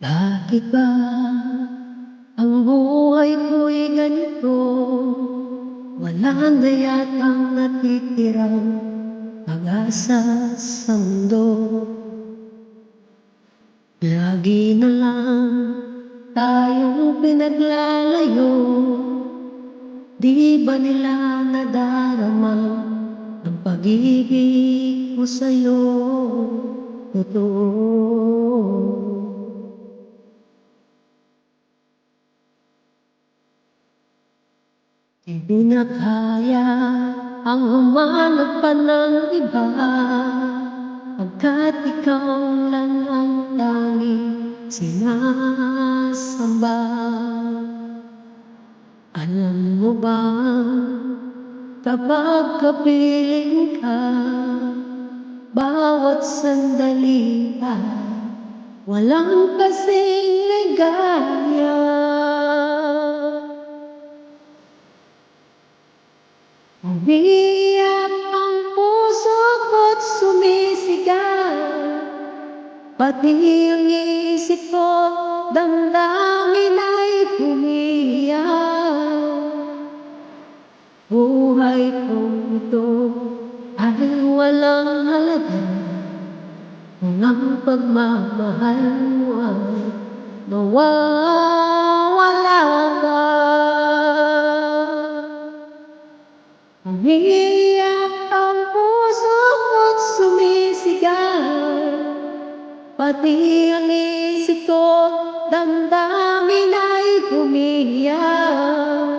Bakit ba ang buhay ko'y ganito? Wala na yatang natitirang pag-asa sa mundo. Lagi na lang tayong pinaglalayo. Di ba nila nadarama ang pag-ibig ko sa'yo? Totoo. Hindi na kaya ang humanap pa ng iba, pagkat ikaw lang ang tanging sinasamba. Alam mo ba, kapag kapiling ka, bawat sandali ay walang kasing ligaya. Umiiyak ang puso ko't sumisigaw, pati ang isip ko, damdamin ay umiiyak. Buhay kong ito ay walang halaga kung ang pagmamahal mo ay mawawala ka. Umiiyak ang puso ko't sumisigaw, pati ang isip ko, damdamin ay umiiyak.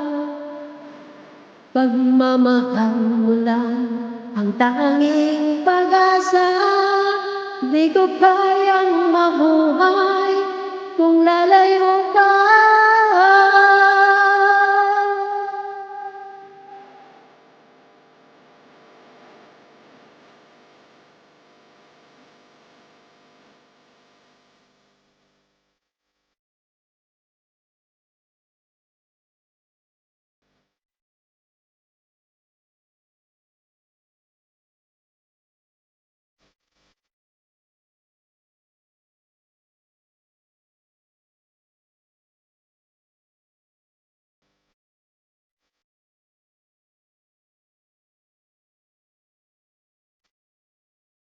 Pagmamahal mo lang ang tanging pag-asa, di ko kayang mabuhay kung lalayo ka.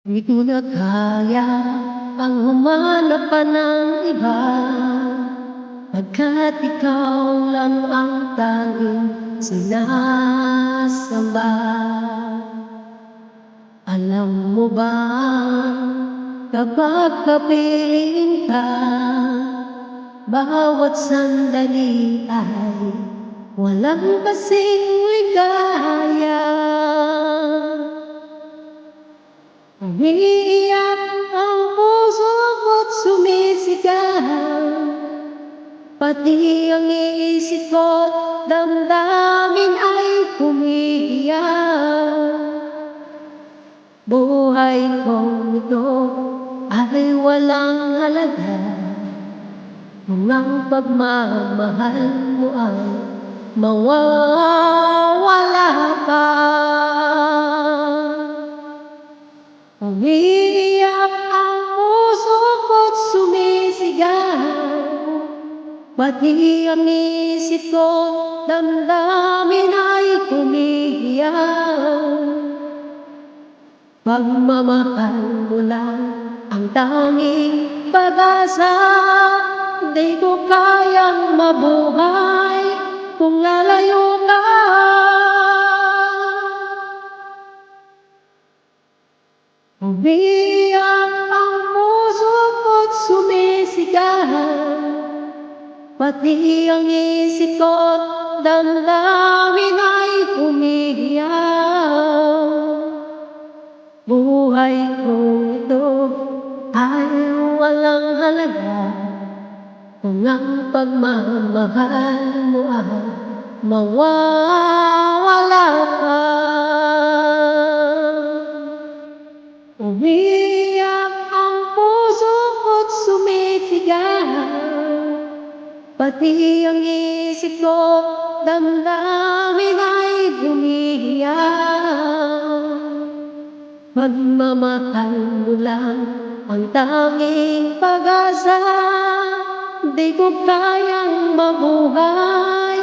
Di ko na kaya ang humanap pa ng iba, pagkat ikaw lang ang tanging sinasamba. Alam mo ba, kapag kapiling ka, bawat sandali ay walang kasing ligaya. Umiiyak ang puso ko't sumisigaw, pati ang isip ko, damdamin ay umiiyak. Buhay kong ito ay walang halaga kung ang pagmamahal mo ay mawawala ka. Umiiyak ang puso ko't sumisigaw, pati ang isip ko, damdamin ay umiiyak. Pagmamahal mo lang ang tanging pag-asa, di ko kayang mabuhay kung lalayo ka. Umiiyak ang puso ko't sumisigaw, pati ang isip ko, damdamin ay umiiyak. Buhay ko ito ay walang halaga kung ang pagmamahal mo ay mawawala ka. Umiiyak ang puso ko't sumisigaw, pati ang isip ko, damdamin ay umiiyak. Pagmamahal mo lang ang tanging pag-asa. Di ko kayang mabuhay